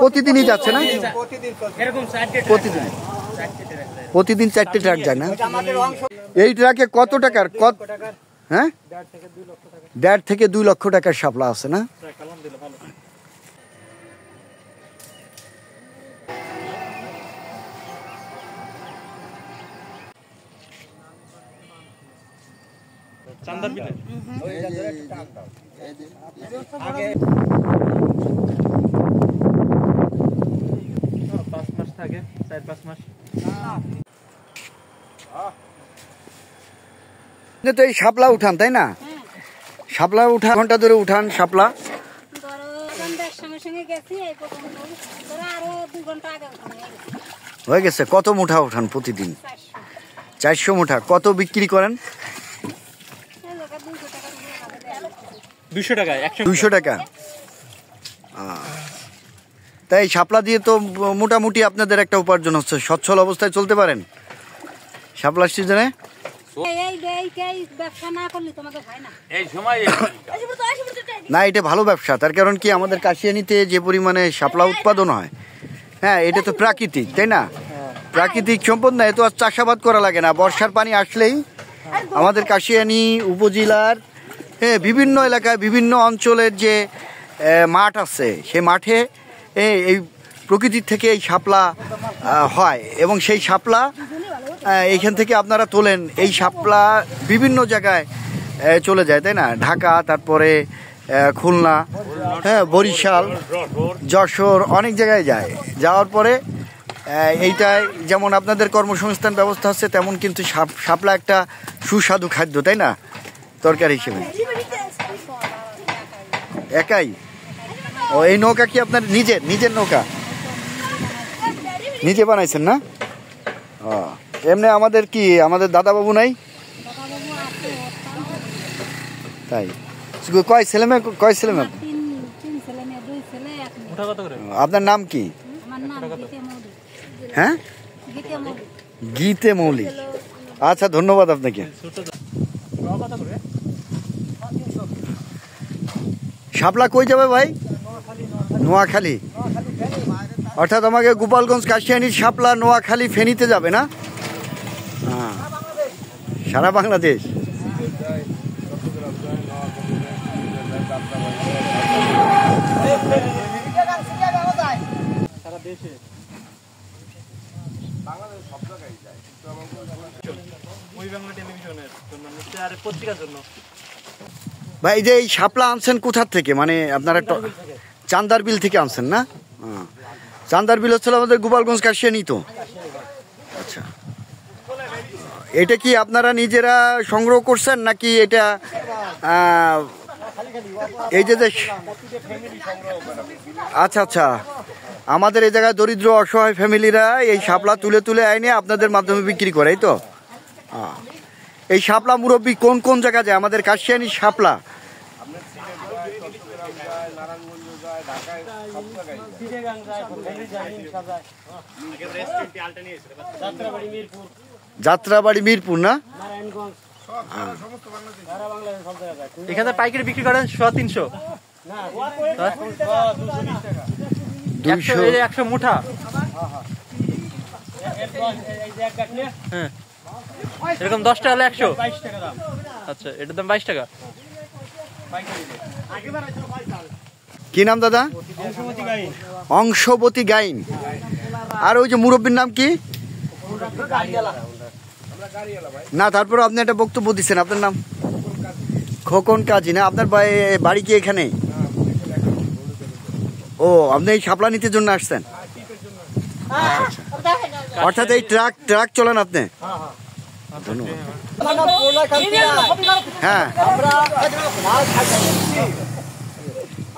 প্রতিদিনই যাচ্ছে না? প্রতিদিন 4টে ট্রাক যায় না? এই ট্রাকে কত টাকার? হ্যাঁ, 1.5 থেকে 2 লক্ষ টাকার শাপলা আছে না? তো এই শাপলা উঠান, তাই না? শাপলা উঠা ঘন্টা ধরে উঠান শাপলা? হয়ে গেছে। কত মুঠা উঠান প্রতিদিন? 400 মুঠা। কত বিক্রি করেন? 200 টাকা। তাই শাপলা দিয়ে তো মোটামুটি আপনাদের একটা উপার্জন হচ্ছে, সচ্ছল অবস্থায় চলতে পারেন শাপলার সিজনে? না, এটা ভালো ব্যবসা। তার কারণ কি, আমাদের কাশিয়ানীতে যে পরিমাণে শাপলা উৎপাদন হয়, হ্যাঁ, এটা তো প্রাকৃতিক, তাই না? প্রাকৃতিক সম্পদ না, এত আর চাষাবাদ করা লাগে না। বর্ষার পানি আসলেই আমাদের কাশিয়ানী উপজেলার বিভিন্ন এলাকায় বিভিন্ন অঞ্চলের যে মাঠ আছে, সেই মাঠে এই প্রকৃতির থেকে এই শাপলা হয় এবং সেই শাপলা এইখান থেকে আপনারা তোলেন। এই শাপলা বিভিন্ন জায়গায় চলে যায়, তাই না? ঢাকা, তারপরে খুলনা, হ্যাঁ, বরিশাল, যশোর, অনেক জায়গায় যায়। যাওয়ার পরে এইটাই যেমন আপনাদের কর্মসংস্থান ব্যবস্থা আছে, তেমন কিন্তু শাপলা একটা সুস্বাদু খাদ্য, তাই না? তরকারি হিসেবে। একাই? ও, এই নৌকা কি আপনার নিজের নৌকা? নিজে বানাইছেন না? ও, এমনি আমাদের দাদাবাবু নাই? তাই? কয় ছেলে মেয়ে? আপনার নাম কি? হ্যাঁ, গীতে মৌলিক। আচ্ছা, ধন্যবাদ আপনাকে। শাপলা কই যাবে ভাই? নোয়াখালী। অর্থাৎ আমাকে গোপালগঞ্জ, কাশিয়ানীর শাপলা নোয়াখালী, ফেনীতে যাবে না? হ্যাঁ, সারা বাংলাদেশ। ভাই, যে এই শাপলা আনছেন কোথার থেকে? মানে আপনারা চান্দারবিল থেকে আনছেন না? চান্দারবিল হচ্ছে আমাদের গোপালগঞ্জ, কাশিয়ানী তো। আচ্ছা, এটা কি আপনারা নিজেরা সংগ্রহ করছেন নাকি এটা এই যে? আচ্ছা আচ্ছা, আমাদের এই জায়গায় দরিদ্র অসহায় ফ্যামিলিরা এই শাপলা তুলে আইনে আপনাদের মাধ্যমে বিক্রি করে, এই তো? এই শাপলা মুরব্বী কোন কোন জায়গা যায় আমাদের কাশিয়ানীর শাপলা? যাত্রাবাড়ি, মিরপুর না? এখানে পাইকারি বিক্রি করেন 100-300? 100 মুঠা। হ্যাঁ, এরকম 10 টাকা হলে 100। আচ্ছা, এটার দাম 22 টাকা। কি নাম দাদা? অংশবতী গাইন। আর ওই যে মুরব্বীর নাম কি? না, তারপরে আপনি একটা বক্তব্য দিচ্ছেন, আপনার নাম? খোকন কাজী না? আপনার বাড়ি কি এখানে? ও, আপনি এই শাপলা নিতে জন্য আসছেন? অর্থাৎ এই ট্রাক চলান আপনি? ধন্যবাদ। হ্যাঁ,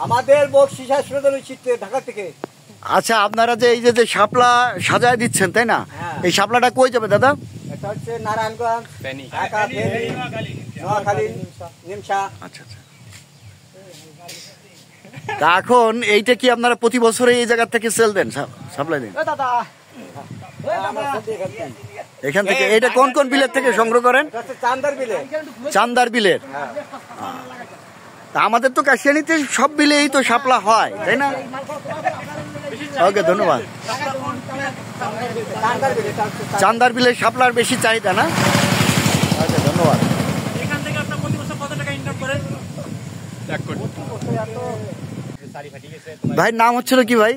আমাদের ঢাকা থেকে। আচ্ছা, আপনারা যে এই যে শাপলা সাজায় দিচ্ছেন, তাই না? এই শাপলাটা কই যাবে দাদা? এটা হচ্ছে নারায়ণগঞ্জ, ঢাকা, নোয়াখালী, নিমসা। আচ্ছা আচ্ছা। তা এখন এইটা কি আপনারা প্রতি বছরে এই জায়গা থেকে সেল দেন, সাপ্লাই দেন? দাদা, এখান থেকে এটা কোন কোন বিলের থেকে সংগ্রহ করেন? চান্দার বিলে। চান্দার বিলের। তা আমাদের তো কাশিয়ানিতে সব বিলেই তো শাপলা হয়, তাই না? ওকে, ধন্যবাদ। চান্দার বিলের শাপলার বেশি চাহিদা না? ওকে, ধন্যবাদ। এখান থেকে আপনার প্রতি বছর কত টাকা ইনকাম করেন? 1 কোটি। ভাইয়ের নাম হচ্ছিল কি ভাই?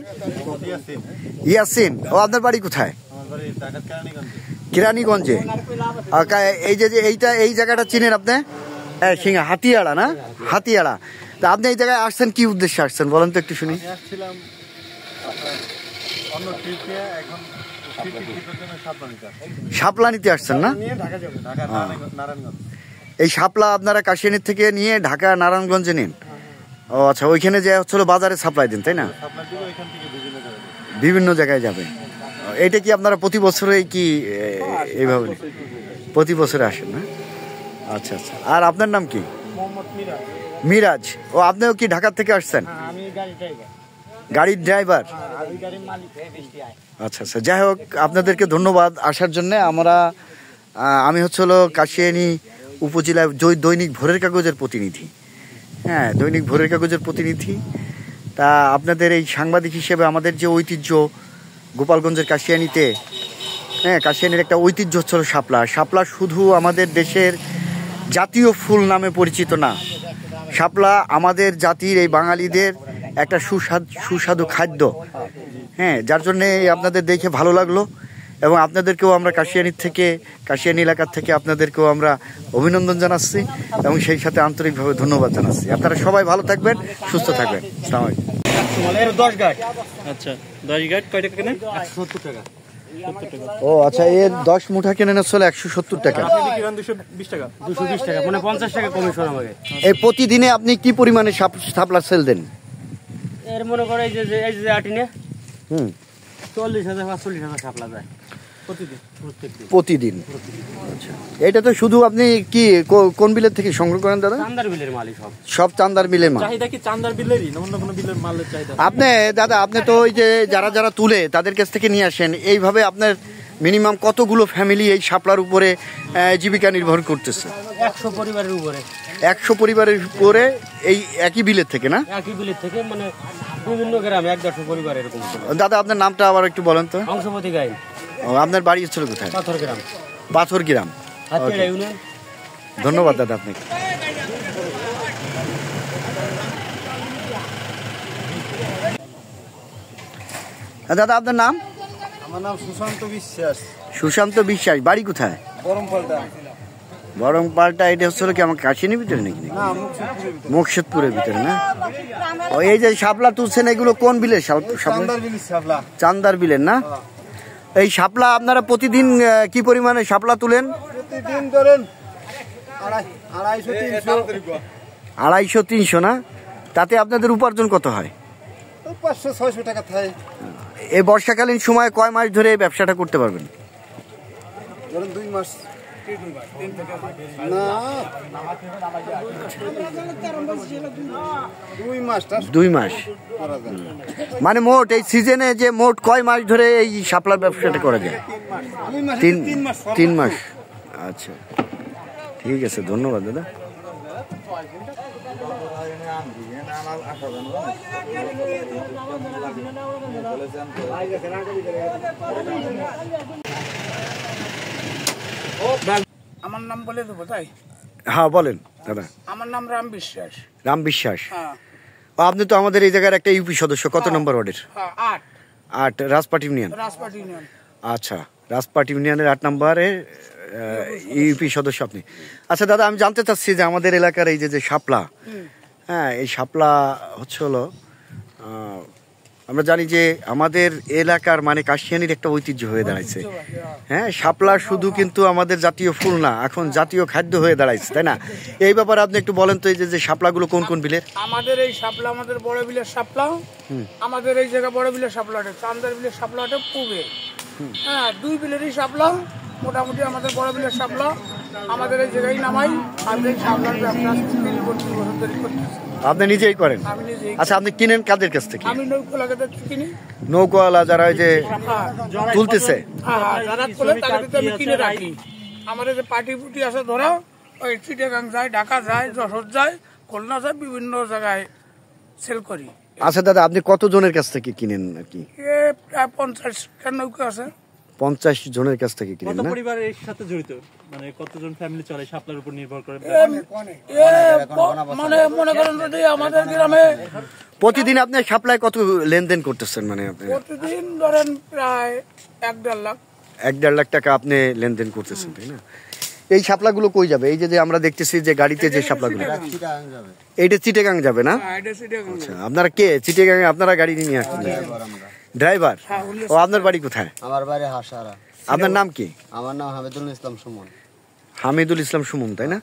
ইয়াসিন। ও আপনার বাড়ি কোথায়? কিরানীগঞ্জে। এই যে এই জায়গাটা চিনেন আপনি? হ্যাঁ, সিংহা হাতিয়াড়া না? হাতিয়াড়া। তা আপনি এই জায়গায় আসছেন কি উদ্দেশ্যে আসছেন বলেন তো একটু শুনি। শাপলা নিতে আসছেন না? এই শাপলা আপনারা কাশিয়ানীর থেকে নিয়ে ঢাকা নারায়ণগঞ্জে নিন? ও আচ্ছা, ওইখানে যে হচ্ছিল বাজারে সাপ্লাই দিন, তাই না? বিভিন্ন জায়গায় যাবে। এটা কি আপনারা প্রতি বছরে কি এইভাবে প্রতি বছরে আসেন না? আচ্ছা আচ্ছা। আর আপনার নাম কি? মিরাজ। ও, আপনিও কি ঢাকা থেকে আসছেন? গাড়ির ড্রাইভার। আচ্ছা আচ্ছা, যাই হোক, আপনাদেরকে ধন্যবাদ আসার জন্য। আমি হচ্ছিল কাশিয়ানী উপজেলায় দৈনিক ভোরের কাগজের প্রতিনিধি। হ্যাঁ, দৈনিক ভোরের কাগজের প্রতিনিধি। তা আপনাদের এই সাংবাদিক হিসেবে আমাদের যে ঐতিহ্য গোপালগঞ্জের কাশিয়ানীতে, হ্যাঁ, কাশিয়ানীর একটা ঐতিহ্য হচ্ছিল শাপলা। শাপলা শুধু আমাদের দেশের জাতীয় ফুল নামে পরিচিত না, শাপলা আমাদের জাতির এই বাঙালিদের একটা সুস্বাদু খাদ্য। হ্যাঁ, যার জন্যে আপনাদের দেখে ভালো লাগলো এবং আপনাদেরকেও আমরা কাশিয়ানী এলাকার থেকে আপনাদেরকেও আমরা অভিনন্দন জানাচ্ছি এবং সেই সাথে আন্তরিকভাবে ধন্যবাদ জানাচ্ছি। আপনারা সবাই ভালো থাকবেন, সুস্থ থাকবেন। আসসালামু আলাইকুম। 10 গাঁট। আচ্ছা, 10 গাঁট কয় টাকা কেনেন? 170 টাকা। ও আচ্ছা, এর 10 মুঠা কেনেন হচ্ছে 170 টাকা। 220 টাকা। 220 টাকা, মানে 50 টাকা কমিশন আমাকে। এই প্রতিদিনে আপনি কি পরিমাণে শাপলা সেল দেন? এর মনে করে এই যে আটিনে 40,000 45,000 শাপলা যায় প্রতিদিন। আচ্ছা, এটা তো শুধু আপনি কি কোন বিলের থেকে সংগ্রহ করেন দাদা? চান্দার বিলের মালই সব চান্দার বিলের মাল। চাহিদা কি চান্দার বিলেরই না অন্য কোনো বিলের মালের চাহিদা? আপনি তো ওই যে যারা তুলে তাদের কাছ থেকে নিয়ে আসেন, এইভাবে আপনার মিনিমাম কতগুলো ফ্যামিলি এই শাপলার উপরে জীবিকা নির্ভর করতেছে? 100 পরিবারের উপরে। 100 পরিবারের উপরে এই একই বিলের থেকে না? একই বিলের থেকে, মানে বিভিন্ন গ্রামে 100 পরিবার এরকম। দাদা, আপনার নামটা আবার একটু বলেন তো। অংশপতি গাই। ও, আপনার বাড়ি হচ্ছিল কোথায়? পাথরগ্রাম। পাথরগ্রাম। হাতিয়াড়া ইউনিয়ন। ধন্যবাদ দাদা আপনাকে। দাদা, আপনার নাম? আমার নাম সুশান্ত বিশ্বাস। সুশান্ত বিশ্বাস। বাড়ি কোথায়? বরংপাল্টা। এটা হচ্ছিল কি আমার কাশিয়ানীর ভিতরে নাকি? মুকশেদপুরের ভিতরে না? ও, এই যে শাপলা তুলছেন এগুলো কোন বিলের? চান্দার বিলের না? এই শাপলা আপনারা প্রতিদিন কি পরিমাণে শাপলা তুলেন? প্রতিদিন ধরেন 250-300 না? তাতে আপনাদের উপার্জন কত হয়? 500-600 টাকা থাকে। এই বর্ষাকালীন সময় কয় মাস ধরে এই ব্যবসাটা করতে পারবেন? ধরেন 2 মাস। না, 2 মাস। মানে মোট এই সিজনে যে মোট কয় মাস ধরে এই শাপলার ব্যবসাটা করা যায়? 3 মাস। আচ্ছা, ঠিক আছে, ধন্যবাদ দাদা। আমার নাম বলে দেবো তাই? হ্যাঁ, বলেন দাদা। আমার নাম রাম বিশ্বাস। রাম বিশ্বাস। হ্যাঁ। আপনি তো আমাদের এই জায়গার একটা ইউপি সদস্য। কত নম্বর ওয়ার্ডের? 8 রাজপাট ইউনিয়ন। রাজপাট ইউনিয়ন। আচ্ছা, রাজপাট ইউনিয়নের 8 নম্বরে ইউপি সদস্য আপনি। আচ্ছা দাদা, আমি জানতে চাচ্ছি যে আমাদের এলাকার এই যে শাপলা, হ্যাঁ, এই শাপলা হচ্ছে হলো আমরা জানি যে আমাদের এলাকার মানে কাশিয়ানীর একটা ঐতিহ্য হয়ে দাঁড়াইছে। হ্যাঁ, শাপলা শুধু কিন্তু আমাদের জাতীয় ফুল না, এখন জাতীয় খাদ্য হয়ে দাঁড়াইছে, তাই না? এই ব্যাপারে আপনি একটু বলেন তো, এই যে শাপলাগুলো কোন কোন বিলের? আমাদের এই শাপলা আমাদের বড় বিলের শাপলা। আমাদের এই জায়গা বড় বিলের শাপলাটা, চান্দার বিলের শাপলাটা পূবে। হ্যাঁ, 2 বিলেরই শাপলা মোটামুটি। আমাদের বড় বিলের শাপলা আমাদের এই জায়গায় নামাই। আমি এই শাপলার ব্যবসা 30 বছর ধরে করতেছি। আপনি নিজেই করেন? আমি নিজেই। আচ্ছা, আপনি কিনেন কাদের কাছ থেকে? আমি নৌকো লাগাতে কিনি। নৌকাওয়ালা যারা ওই যে তুলতেছে? হ্যাঁ, যারা তোলে তাদেরকে আমি কিনে রাখি। আমাদের যে পার্টি পুটি আছে ধরো, ওই চিটাগাং যায়, ঢাকা যায়, যশোর যায়, খুলনা যায়, বিভিন্ন জায়গায় সেল করি। আচ্ছা দাদা, আপনি কতজনের কাছ থেকে কিনেন আর কি? এ প্রায় 50টা নৌকা আছে। 50 জনের কাছ থেকে কিনেন কত না? পরিবার এর সাথে জড়িত, মানে কতজন ফ্যামিলি চলে শাপলার উপর নির্ভর করে? মানে মনে করেন যদি আমাদের গ্রামে প্রতিদিন আপনি শাপলায় কত লেনদেন করতেছেন? মানে আপনি প্রতিদিন ধরেন প্রায় 1-1.5 লাখ। 1-1.5 লাখ টাকা আপনি লেনদেন করতেছেন, তাই না? এই শাপলাগুলো কই যাবে? এই যে আমরা দেখতেছি যে গাড়িতে যে শাপলাগুলো, এইটা চিটাগাং যাবে না? হ্যাঁ, এটা চিটাগাং। আচ্ছা, আপনারা কে চিটাগাং আপনারা গাড়ি নিয়ে আসছেন? ড্রাইভার? ও, আপনার বাড়ি কোথায়? আমার বাড়ি হাসারা। আপনার নাম কি? আমার নাম হামিদুল ইসলাম সুমন। হামিদুল ইসলাম সুমন, তাই না?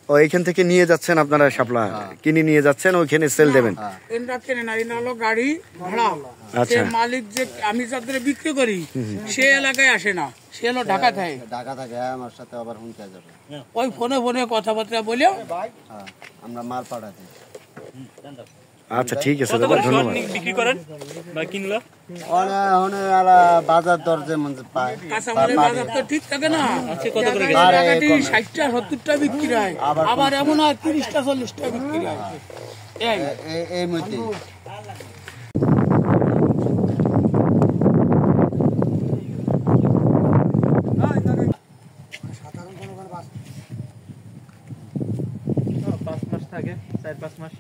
ও, এইখান থেকে নিয়ে যাচ্ছেন আপনারা শাপলা কিনে নিয়ে যাচ্ছেন, ওইখানে সেল দেবেন? এনরা কেনে না, এনরা হলো গাড়ি ভাড়া। আচ্ছা। সে মালিক যে আমি যাদের বিক্রি করি সে এলাকায় আসে না, সে হলো ঢাকা থাকে। ঢাকা থাকে, আমার সাথে আবার হুমকে যাবে। ওই ফোনে ফোনে কথাবার্তা বলে হ্যাঁ, আমরা মাল পাঠাতে। আচ্ছা, ঠিক আছে কত দাদা, করে শোয়ার ধন্যবাদ। বিক্রি করেন বা কিনলো? বাজার দর যেমন পায়। কাঁচামালের বাজার তো ঠিক থাকে না। আচ্ছা, কত করে জায়গায় জায়গাটি 60টা 70টা বিক্রি হয়, আবার এমন হয় 30টা 40টা বিক্রি হয়। এই এই মধ্যে পাঁচ মাস থাকে, 4-5 মাস।